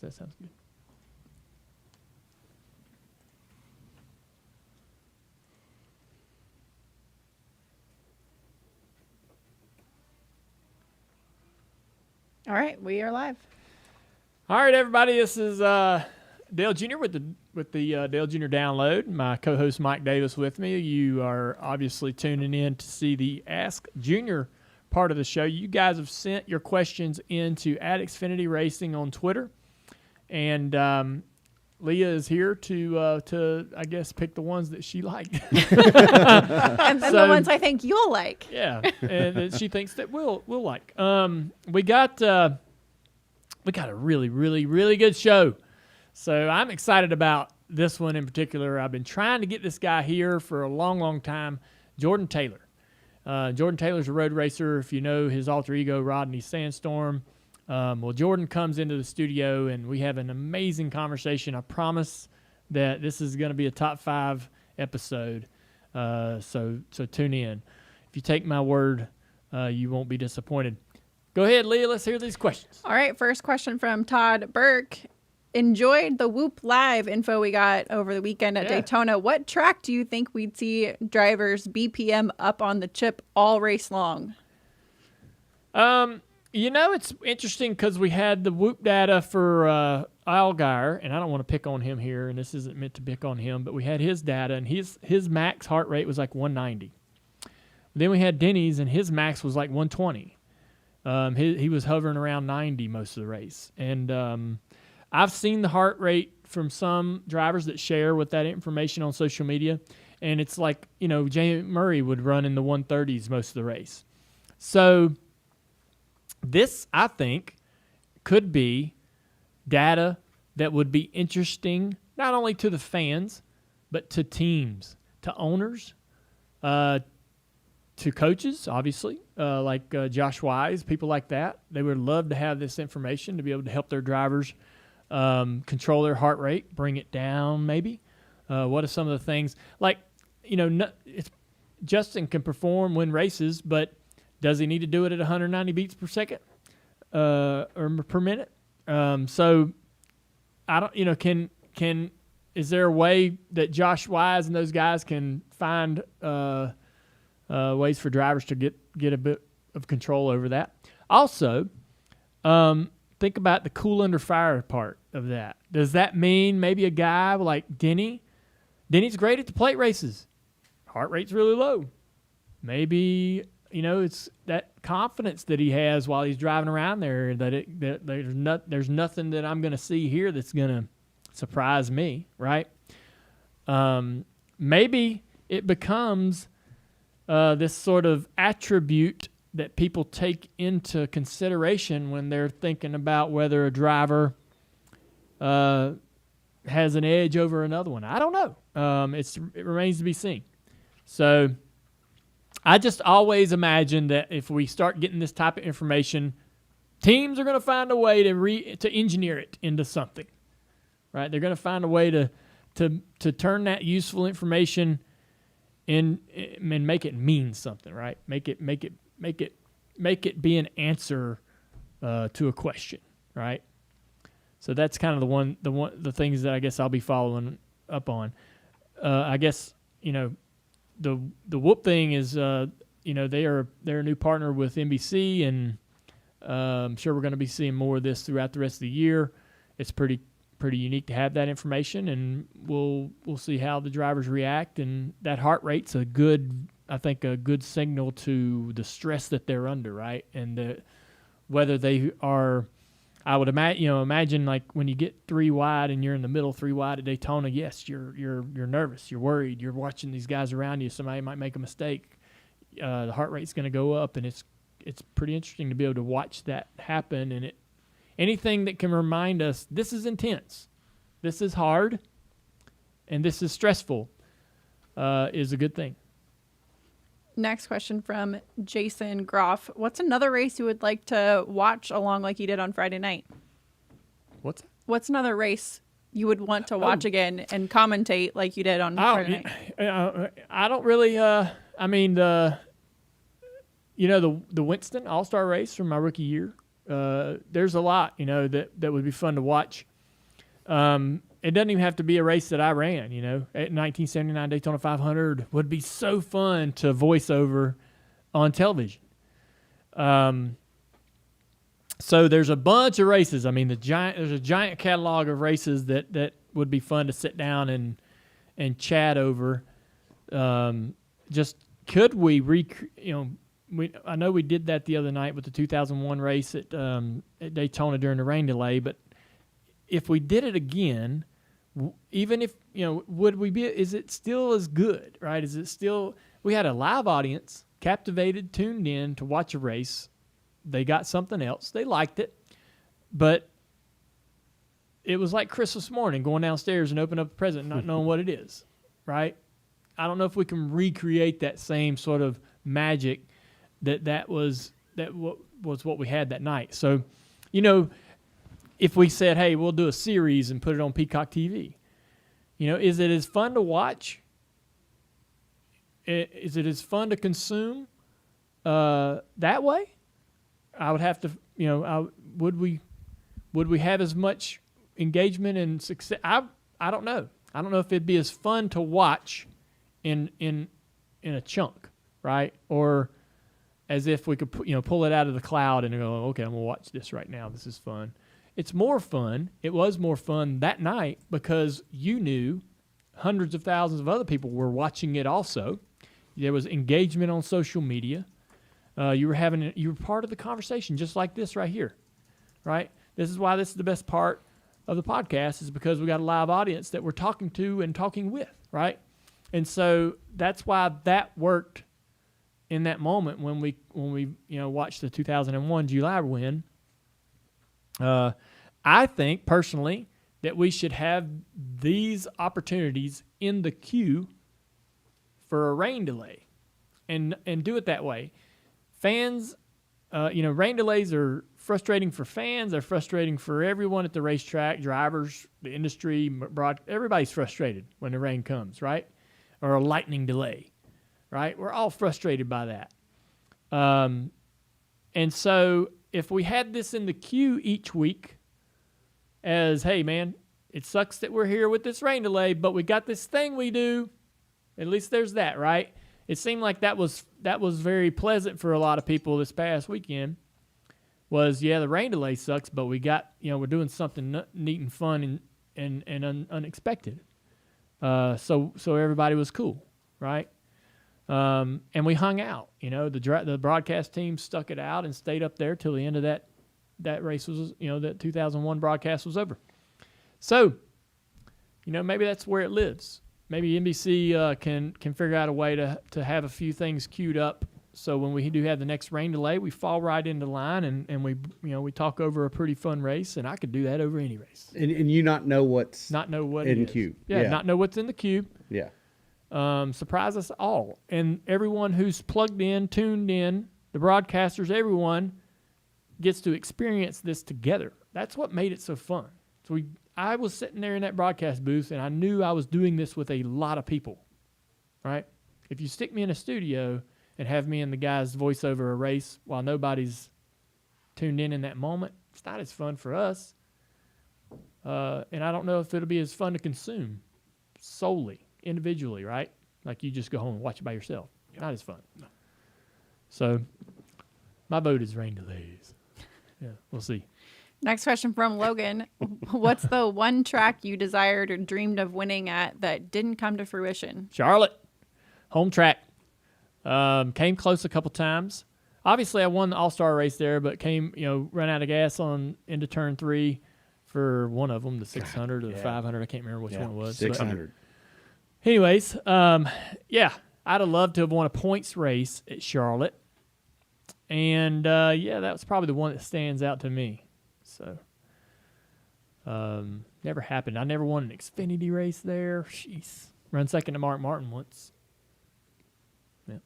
That sounds good. All right, we are live. All right, everybody. This is Dale Jr. with the Dale Jr. Download. My co-host Mike Davis with me. You are obviously tuning in to see the Ask Junior part of the show. You guys have sent your questions into @Xfinity Racing on Twitter, and Leah is here to I guess pick the ones that she liked, and then the ones I think you'll like. Yeah, and that she thinks that we'll like. We got a really, really, really good show. So I'm excited about this one in particular. I've been trying to get this guy here for a long, long time, Jordan Taylor. Jordan Taylor's a road racer. If you know his alter ego, Rodney Sandstorm. Well, Jordan comes into the studio, and we have an amazing conversation. I promise that this is going to be a top 5 episode. So tune in. If you take my word, you won't be disappointed. Go ahead, Leah. Let's hear these questions. All right. First question from Todd Burke. Enjoyed the Whoop Live info we got over the weekend at Daytona. What track do you think we'd see drivers BPM up on the chip all race long? It's interesting because we had the Whoop data for Allgaier, and I don't want to pick on him here, and this isn't meant to pick on him, but we had his data, and his max heart rate was like 190. Then we had Denny's, and his max was like 120. He was hovering around 90 most of the race. And I've seen the heart rate from some drivers that share with that information on social media, and it's like, Jamie Murray would run in the 130s most of the race. So this, I think, could be data that would be interesting not only to the fans, but to teams, to owners, to coaches, obviously, like Josh Wise, people like that. They would love to have this information to be able to help their drivers control their heart rate, bring it down maybe. What are some of the things? Like, Justin can perform, win races, but does he need to do it at 190 beats per second or per minute? So I don't, is there a way that Josh Wise and those guys can find ways for drivers to get a bit of control over that? Also, think about the cool under fire part of that. Does that mean maybe a guy like Denny? Denny's great at the plate races. Heart rate's really low. Maybe, it's that confidence that he has while he's driving around there that there's nothing that I'm going to see here that's going to surprise me, right? Maybe it becomes this sort of attribute that people take into consideration when they're thinking about whether a driver has an edge over another one. I don't know. It remains to be seen. So I just always imagine that if we start getting this type of information, teams are going to find a way to engineer it into something, right? They're going to find a way to turn that useful information in and make it mean something, right? Make it be an answer to a question, right? So that's kind of the things that I guess I'll be following up on. I guess the Whoop thing is they're a new partner with NBC, and I'm sure we're going to be seeing more of this throughout the rest of the year. It's pretty unique to have that information, and we'll see how the drivers react. And that heart rate's a good signal to the stress that they're under, right? And whether they are, I would imagine like when you get 3 wide and you're in the middle 3 wide at Daytona, yes, you're nervous, you're worried, you're watching these guys around you. Somebody might make a mistake. The heart rate's going to go up, and it's pretty interesting to be able to watch that happen. And anything that can remind us this is intense, this is hard, and this is stressful is a good thing. Next question from Jason Groff. What's another race you would like to watch along like you did on Friday night? What's that? What's another race you would want to watch again and commentate like you did on Friday night? I don't really. The Winston All-Star race from my rookie year. There's a lot, that would be fun to watch. It doesn't even have to be a race that I ran, At 1979 Daytona 500 would be so fun to voice over on television. So there's a bunch of races. I mean, there's a giant catalog of races that would be fun to sit down and chat over. Just could we I know we did that the other night with the 2001 race at Daytona during the rain delay, but if we did it again, even if, is it still as good, right? Is it still, we had a live audience, captivated, tuned in to watch a race. They got something else. They liked it, but it was like Christmas morning, going downstairs and opening up a present, not knowing what it is, right? I don't know if we can recreate that same sort of magic that was what we had that night. So, if we said, hey, we'll do a series and put it on Peacock TV, is it as fun to watch? Is it as fun to consume that way? I would have to, would we have as much engagement and success? I don't know. I don't know if it'd be as fun to watch in a chunk, right? Or as if we could, pull it out of the cloud and go, okay, I'm gonna watch this right now. This is fun. It's more fun. It was more fun that night because you knew hundreds of thousands of other people were watching it also. There was engagement on social media. You were part of the conversation, just like this right here, right? This is why this is the best part of the podcast, is because we got a live audience that we're talking to and talking with, right? And so that's why that worked in that moment when we watched the 2001 July win. I think personally that we should have these opportunities in the queue for a rain delay, and do it that way. Fans, rain delays are frustrating for fans. They're frustrating for everyone at the racetrack, drivers, the industry, everybody's frustrated when the rain comes, right? Or a lightning delay, right? We're all frustrated by that. And so if we had this in the queue each week as, hey, man, it sucks that we're here with this rain delay, but we got this thing we do. At least there's that, right? It seemed like that was very pleasant for a lot of people this past weekend. The rain delay sucks, but we got, we're doing something neat and fun and unexpected. So everybody was cool, right? And we hung out. The broadcast team stuck it out and stayed up there till the end of that race was, that 2001 broadcast was over. So, maybe that's where it lives. Maybe NBC can figure out a way to have a few things queued up, so when we do have the next rain delay, we fall right into line and we talk over a pretty fun race, and I could do that over any race. And you not know what in queue. Yeah, not know what's in the queue. Yeah. Surprise us all, and everyone who's plugged in, tuned in, the broadcasters, everyone gets to experience this together. That's what made it so fun. So I was sitting there in that broadcast booth, and I knew I was doing this with a lot of people, right? If you stick me in a studio and have me and the guys voice over a race while nobody's tuned in that moment, it's not as fun for us. And I don't know if it'll be as fun to consume solely, individually, right? Like you just go home and watch it by yourself. Yep. Not as fun. No. So my vote is rain delays. Yeah, we'll see. Next question from Logan. What's the one track you desired or dreamed of winning at that didn't come to fruition? Charlotte. Home track. Came close a couple times. Obviously, I won the All-Star race there, but ran out of gas into turn 3 for one of them, the 600 or the 500. I can't remember which one it was. 600. But anyways, I'd have loved to have won a points race at Charlotte. And, that was probably the one that stands out to me. So, never happened. I never won an Xfinity race there. Jeez. Run second to Mark Martin once. Yeah.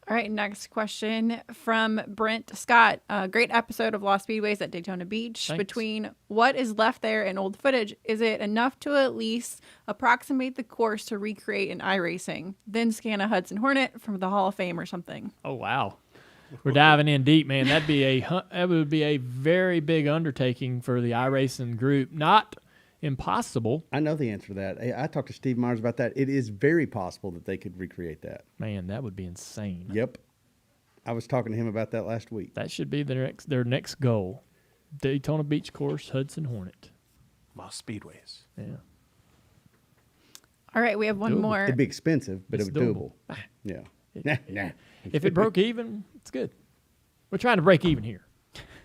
All right, next question from Brent Scott. Great episode of Lost Speedways at Daytona Beach. Thanks. Between what is left there and old footage, is it enough to at least approximate the course to recreate in iRacing? Then scan a Hudson Hornet from the Hall of Fame or something. Oh, wow. We're diving in deep, man. That would be a very big undertaking for the iRacing group. Not impossible. I know the answer to that. I talked to Steve Myers about that. It is very possible that they could recreate that. Man, that would be insane. Yep. I was talking to him about that last week. That should be their next goal. Daytona Beach Course, Hudson Hornet. Well, speedways. Yeah. All right, we have one Doable. more. It'd be expensive, but It's it would doable. doable. Yeah. Nah. If it broke even, it's good. We're trying to break even here.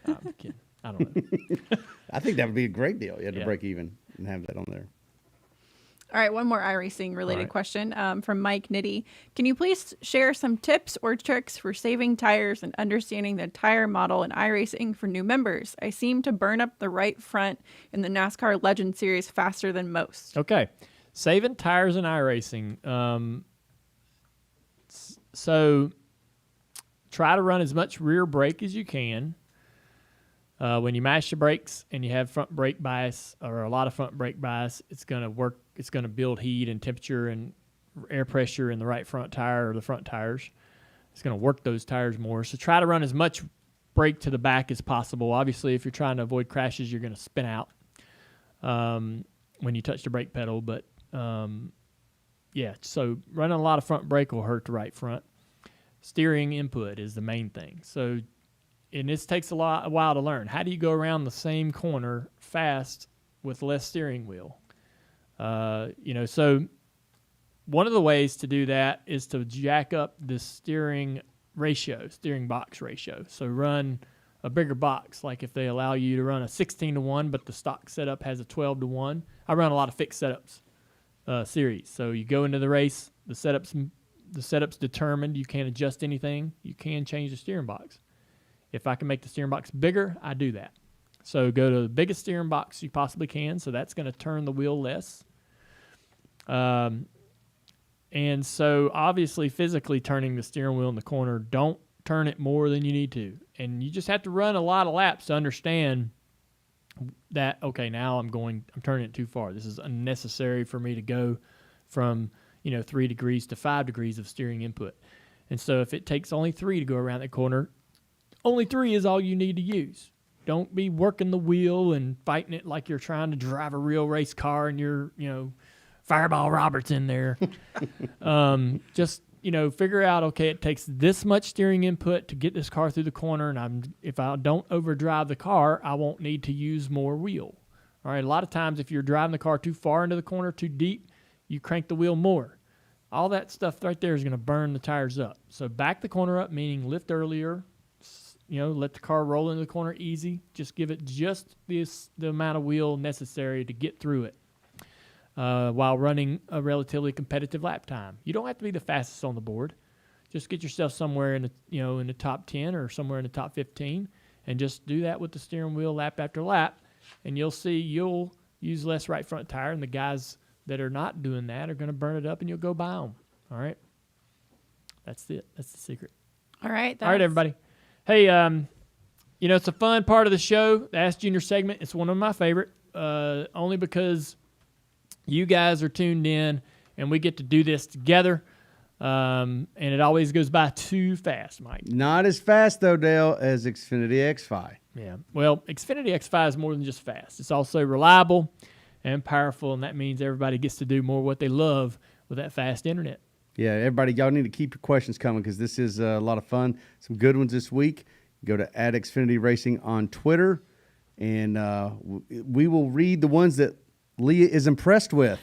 I'm kidding. I don't know. I think that would be a great deal. You had to Yeah. break even and have that on there. All right, one more iRacing related All right. question from Mike Nitty. Can you please share some tips or tricks for saving tires and understanding the tire model in iRacing for new members? I seem to burn up the right front in the NASCAR Legend Series faster than most. Okay. Saving tires in iRacing. So try to run as much rear brake as you can. When you mash the brakes and you have front brake bias or a lot of front brake bias, it's going to work. It's going to build heat and temperature and air pressure in the right front tire or the front tires. It's going to work those tires more. So try to run as much brake to the back as possible. Obviously, if you're trying to avoid crashes, you're going to spin out when you touch the brake pedal. But, yeah, so running a lot of front brake will hurt the right front. Steering input is the main thing. So, and this takes a while to learn. How do you go around the same corner fast with less steering wheel? So one of the ways to do that is to jack up the steering box ratio. So run a bigger box. Like if they allow you to run a 16-to-1, but the stock setup has a 12-to-1. I run a lot of fixed setups series. So you go into the race, the setup's determined. You can't adjust anything. You can change the steering box. If I can make the steering box bigger, I do that. So go to the biggest steering box you possibly can. So that's going to turn the wheel less. And so obviously physically turning the steering wheel in the corner, don't turn it more than you need to. And you just have to run a lot of laps to understand that, okay, now I'm turning it too far. This is unnecessary for me to go from, 3 degrees to 5 degrees of steering input. And so if it takes only 3 to go around that corner, only 3 is all you need to use. Don't be working the wheel and fighting it like you're trying to drive a real race car and you're, Fireball Roberts in there. Just, figure out, okay, it takes this much steering input to get this car through the corner, and if I don't overdrive the car, I won't need to use more wheel. All right, a lot of times if you're driving the car too far into the corner, too deep, you crank the wheel more. All that stuff right there is going to burn the tires up. So back the corner up, meaning lift earlier, let the car roll into the corner easy. Just give it just the amount of wheel necessary to get through it while running a relatively competitive lap time. You don't have to be the fastest on the board. Just get yourself somewhere in the top 10 or somewhere in the top 15, and just do that with the steering wheel lap after lap, and you'll see you'll use less right front tire, and the guys that are not doing that are going to burn it up, and you'll go buy them. All right? That's it. That's the secret. All right. All right, everybody. Hey, it's a fun part of the show, the Ask Junior segment. It's one of my favorite, only because you guys are tuned in, and we get to do this together, and it always goes by too fast, Mike. Not as fast, though, Dale, as Xfinity X5. Yeah. Well, Xfinity X5 is more than just fast. It's also reliable and powerful, and that means everybody gets to do more of what they love with that fast internet. Yeah, everybody, y'all need to keep your questions coming because this is a lot of fun. Some good ones this week. Go to @Xfinity Racing on Twitter, and we will read the ones that Leah is impressed with.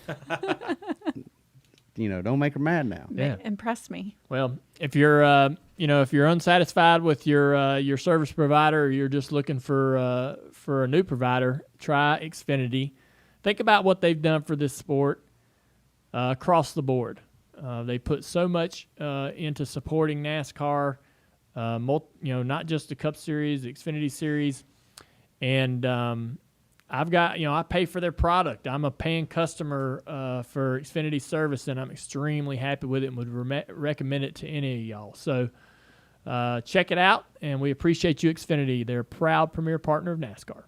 Don't make her mad now. Yeah. Impress me. Well, if you're if you're unsatisfied with your service provider, or you're just looking for a new provider, try Xfinity. Think about what they've done for this sport across the board. They put so much into supporting NASCAR, not just the Cup Series, the Xfinity Series, and I pay for their product. I'm a paying customer for Xfinity service, and I'm extremely happy with it and would recommend it to any of y'all. So check it out, and we appreciate you, Xfinity. They're a proud premier partner of NASCAR.